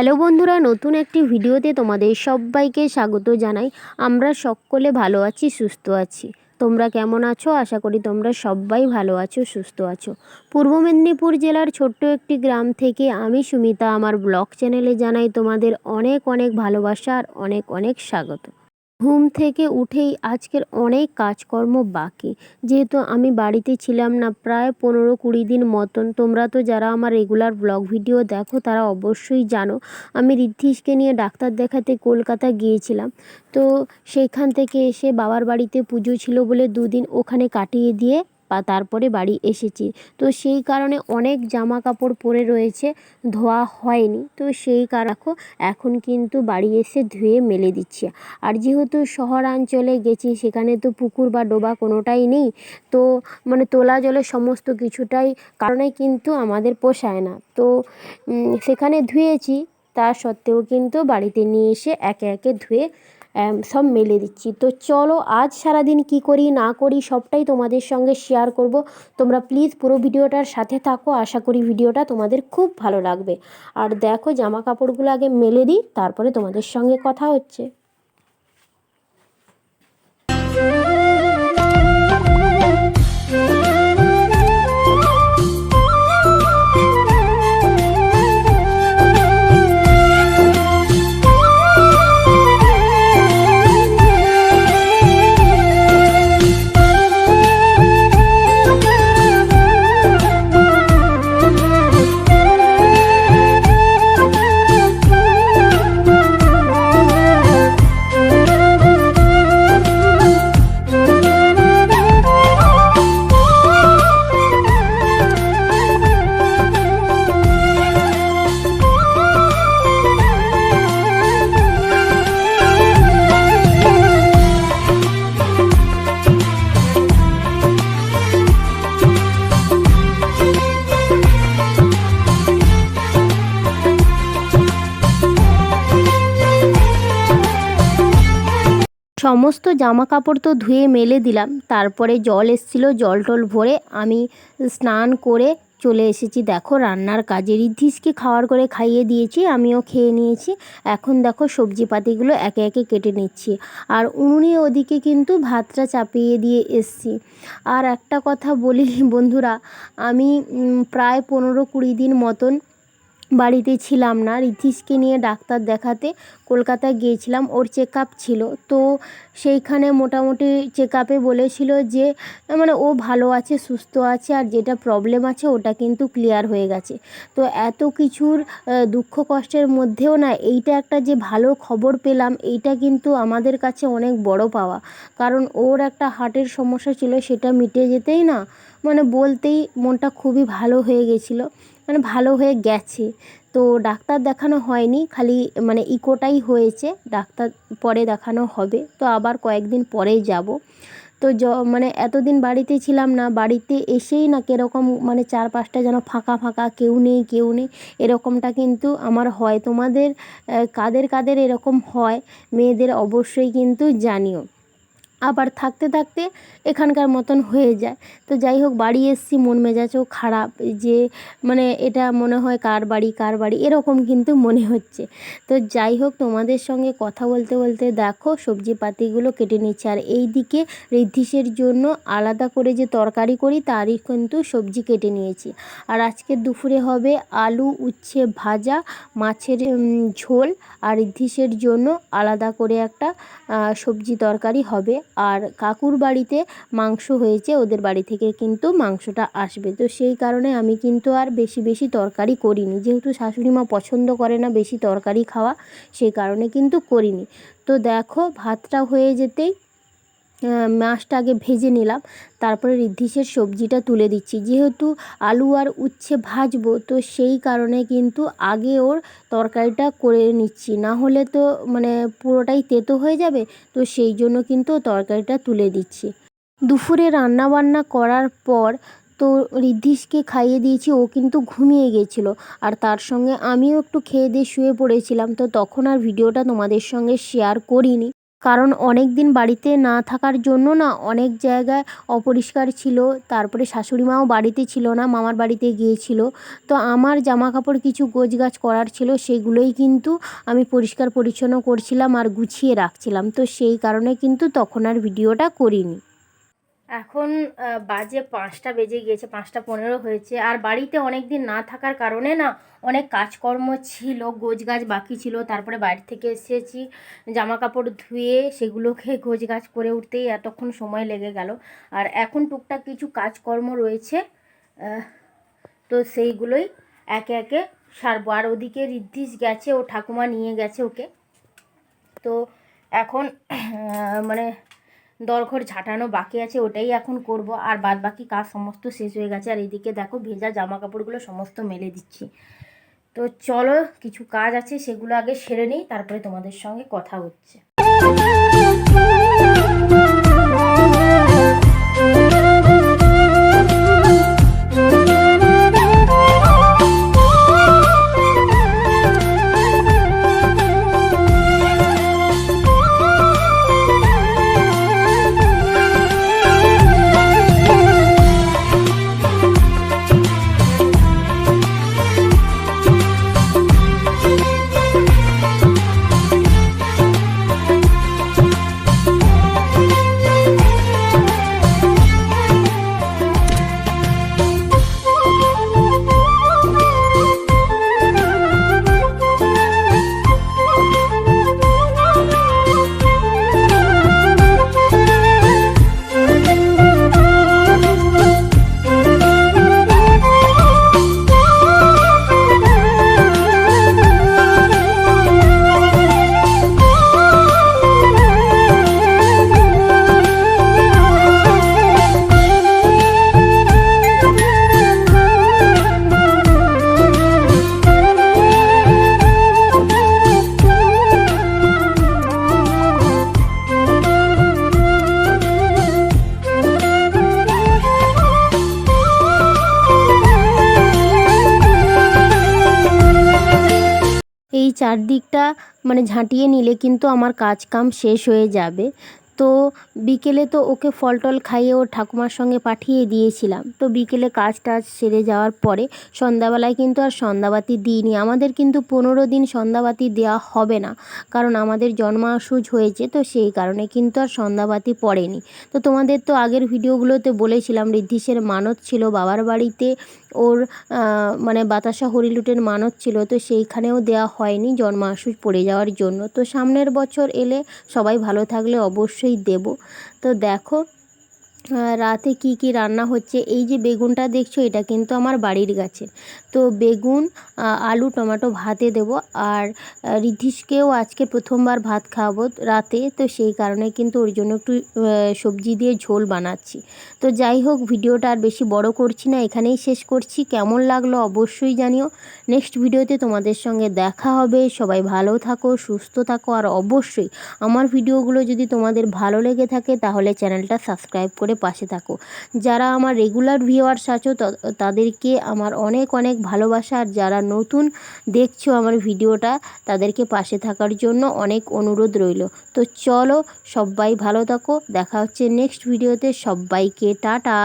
Hello বন্ধুরা, নতুন একটি ভিডিওতে তোমাদের সবাইকে স্বাগত জানাই। আমরা সকলে ভালো আছি, সুস্থ আছি। তোমরা কেমন আছো? আশা করি তোমরা সবাই ভালো আছো, সুস্থ আছো। পূর্ব মেদিনীপুর জেলার ছোট্ট একটি গ্রাম থেকে আমি সুমিতা আমার ব্লগ চ্যানেলে জানাই তোমাদের অনেক অনেক ভালোবাসা আর অনেক অনেক স্বাগত। ঘুম থেকে উঠেই আজকের অনেক কাজকর্ম বাকি, যেহেতু আমি বাড়িতে ছিলাম না প্রায় 15-20 দিন মতন। তোমরা তো যারা আমার রেগুলার ব্লগ ভিডিও দেখো তারা অবশ্যই জানো আমি ঋদ্ধিষকে নিয়ে ডাক্তার দেখাতে কলকাতা গিয়েছিলাম। তো সেইখান থেকে এসে বাবার বাড়িতে পুজো ছিল বলে 2 দিন ওখানে কাটিয়ে দিয়ে তারপরে বাড়ি এসেছি। তো সেই কারণে অনেক জামা কাপড় পরে রয়েছে, ধোয়া হয়নি। তো সেই এখন কিন্তু বাড়ি এসে ধুয়ে মেলে দিচ্ছি। আর যেহেতু শহরাঞ্চলে গেছি, সেখানে তো পুকুর বা ডোবা কোনোটাই নেই। তো তোলা জলে সমস্ত কিছুটাই কারণে কিন্তু আমাদের পোষায় না। তো সেখানে ধুয়েছি, তা সত্ত্বেও কিন্তু বাড়িতে নিয়ে এসে একে একে ধুয়ে সব মেলে দিচ্ছি। তো চলো আজ সারাদিন কি করি না করি সবটাই তোমাদের সঙ্গে শেয়ার করব। তোমরা প্লিজ পুরো ভিডিওটার সাথে থাকো, আশা করি ভিডিওটা তোমাদের খুব ভালো লাগবে। আর দেখো, জামা কাপড়গুলো আগে মেলে দিই, তারপরে তোমাদের সঙ্গে কথা হচ্ছে। সমস্ত জামা কাপড় তো ধুয়ে মেলে দিলাম, তারপরে জল এসেছিলো, জল টল ভরে আমি স্নান করে চলে এসেছি দেখো রান্নার কাজে। ঋদ্ধিষকে খাওয়ার করে খাইয়ে দিয়েছি, আমিও খেয়ে নিয়েছি। এখন দেখো সবজিপাতিগুলো একে একে কেটে নিচ্ছি, আর উনুনে ওদিকে কিন্তু ভাতটা চাপিয়ে দিয়ে এসছি। আর একটা কথা বলি বন্ধুরা, আমি প্রায় 15-20 দিন মতন বাড়িতে ছিলাম না। ঋদ্ধিষকে নিয়ে ডাক্তার দেখাতে কলকাতায় গিয়েছিলাম, ওর চেক আপ ছিল। তো সেইখানে মোটামুটি চেক আপে বলেছিল যে ও ভালো আছে, সুস্থ আছে, আর যেটা প্রবলেম আছে ওটা কিন্তু ক্লিয়ার হয়ে গেছে। তো এত কিছুর দুঃখ কষ্টের মধ্যেও না এইটা একটা যে ভালো খবর পেলাম, এইটা কিন্তু আমাদের কাছে অনেক বড় পাওয়া। কারণ ওর একটা হার্টের সমস্যা ছিল, সেটা মিটে যেতেই না বলতেই মনটা খুবই ভালো হয়ে গেছিলো, ভালো হয়ে গেছে। তো ডাক্তার দেখানো হয়নি, খালি ইকোটাই হয়েছে, ডাক্তার পরে দেখানো হবে। তো আবার কয়েকদিন পরেই যাব। তো এতদিন বাড়িতে ছিলাম না, বাড়িতে এসেই না কীরকম চারপাশটা যেন ফাঁকা ফাঁকা, কেউ নেই কেউ নেই, এরকমটা কিন্তু আমার হয়। তোমাদের কাদের কাদের এরকম হয় মেয়েদের অবশ্যই কিন্তু জানিও। আবার থাকতে থাকতে এখানকার মতন হয়ে যায়। তো যাই হোক, বাড়ি এসেছি, মন মেজাজও খারাপ, যে এটা মনে হয় কার বাড়ি কার বাড়ি এরকম কিন্তু মনে হচ্ছে। তো যাই হোক, তোমাদের সঙ্গে কথা বলতে বলতে দেখো সবজিপাতিগুলো কেটে নিচ্ছি। আর এই দিকে ঋদ্ধিষের জন্য আলাদা করে যে তরকারি করি তারই কিন্তু সবজি কেটে নিয়েছি। আর আজকে দুপুরে হবে আলু উচ্ছে ভাজা, মাছের ঝোল, আর ঋদ্ধিষের জন্য আলাদা করে একটা সবজি তরকারি হবে। আর কাকুর বাড়িতে মাংস হয়েছে, ওদের বাড়ি থেকে কিন্তু মাংসটা আসবে। তো সেই কারণে আমি কিন্তু আর বেশি বেশি তরকারি করিনি, যেহেতু শাশুড়ি মা পছন্দ করে না বেশি তরকারি খাওয়া, সেই কারণে কিন্তু করিনি। তো দেখো ভাতটা হয়ে যেতেই মাছটা আগে ভেজে নিলাম, তারপরে ঋদ্ধিষের সবজিটা তুলে দিচ্ছি। যেহেতু আলু আর উচ্ছে ভাজবো, তো সেই কারণে কিন্তু আগে ওর তরকারিটা করে নিচ্ছি, না হলে তো পুরোটাই তেতো হয়ে যাবে। তো সেই জন্য কিন্তু তরকারিটা তুলে দিচ্ছি। দুপুরে রান্না বান্না করার পর তো ঋদ্ধিষকে খাইয়ে দিয়েছি, ও কিন্তু ঘুমিয়ে গেছিলো। আর তার সঙ্গে আমিও একটু খেয়ে দিয়ে শুয়ে পড়েছিলাম। তো তখন আর ভিডিওটা তোমাদের সঙ্গে শেয়ার করিনি, কারণ অনেক দিন বাড়িতে না থাকার জন্য না অনেক জায়গায় অপরিষ্কার ছিল। তারপরে শাশুড়ি মাও বাড়িতে ছিল না, মামার বাড়িতে গিয়েছিল। তো আমার জামা কাপড় কিছু গোছগাছ করার ছিল, সেগুলোই কিন্তু আমি পরিষ্কার পরিচ্ছন্ন করছিলাম আর গুছিয়ে রাখছিলাম। তো সেই কারণে কিন্তু তখন আর ভিডিওটা করিনি। এখন বাজে 5টা বেজে গিয়েছে, 5টা 15 হয়েছে। আর বাড়িতে অনেক দিন না থাকার কারণে না অনেক কাজকর্ম ছিল, গোছগাছ বাকি ছিল। তারপরে বাইরে থেকে এসেছি, জামা কাপড় ধুয়ে সেগুলোকে গোছগাছ করে উঠতেই এতক্ষণ সময় লেগে গেল। আর এখন টুকটাক কিছু কাজকর্ম রয়েছে, তো সেইগুলোই একে একে সারবো। আর ওদিকে ঋদ্ধিস গেছে, ও ঠাকুমা নিয়ে গেছে ওকে। তো এখন মানে দরঘর ঝাঁটানো বাকি আছে, ওটাই এখন করব। আর বাদ বাকি কাজ সমস্ত শেষ হয়ে গেছে। আর এদিকে দেখো ভেজা জামা কাপড়গুলো সমস্ত মেলে দিচ্ছি। তো চলো কিছু কাজ আছে সেগুলো আগে সেরে নিই, তারপরে তোমাদের সঙ্গে কথা হচ্ছে। এই চারদিকটা মানে ঝাঁটিয়ে নিলে কিন্তু আমার কাজ কাম শেষ হয়ে যাবে। তো বিকেলে তো ওকে ফল টল খাইয়ে ওর ঠাকুমার সঙ্গে পাঠিয়ে দিয়েছিলাম। তো বিকেলে কাজ টাজ সেরে যাওয়ার পরে সন্ধ্যাবেলায় কিন্তু আর সন্ধ্যাবাতি দিইনি। আমাদের কিন্তু 15 দিন সন্ধ্যাবাতি দেওয়া হবে না, কারণ আমাদের জন্মাসুজ হয়েছে। তো সেই কারণে কিন্তু আর সন্ধ্যাবাতি পড়েনি। তো তোমাদের তো আগের ভিডিওগুলোতে বলেছিলাম ঋদ্ধিসের মানত ছিল বাবার বাড়িতে, ওর মানে বাতাসা হরিলুটের মানত ছিল। তো সেইখানেও দেওয়া হয়নি জন্মাসুজ পড়ে যাওয়ার জন্য। তো সামনের বছর এলে সবাই ভালো থাকলে অবশ্যই দেব। তো দেখো রাতে কি কি রান্না হচ্ছে। এই যে বেগুনটা দেখছো, এটা কিন্তু আমার বাড়ির গাছে। তো বেগুন, আলু, টমেটো ভাতে দেব। আর ঋদ্ধিসকেও আজকে প্রথমবার ভাত খাওয়াবো রাতে, তো সেই কারণে কিন্তু ওর জন্য একটু সবজি দিয়ে ঝোল বানাচ্ছি। তো যাই হোক, ভিডিওটা আর বেশি বড় করছি না, এখানেই শেষ করছি। কেমন লাগলো অবশ্যই জানিও। নেক্সট ভিডিওতে তোমাদের সঙ্গে দেখা হবে। সবাই ভালো থাকো, সুস্থ থাকো। আর অবশ্যই আমার ভিডিওগুলো যদি তোমাদের ভালো লেগে থাকে তাহলে চ্যানেলটা সাবস্ক্রাইব করে পাশে থাকো। যারা আমার রেগুলার ভিউয়ার্স আছো তাদেরকে আমার অনেক অনেক ভালোবাসা। আর যারা নতুন দেখছো আমার ভিডিওটা, তাদেরকে পাশে থাকার জন্য অনেক অনুরোধ রইল। তো চলো সবাই ভালো থাকো, দেখা হচ্ছে নেক্সট ভিডিওতে। সবাইকে টাটা।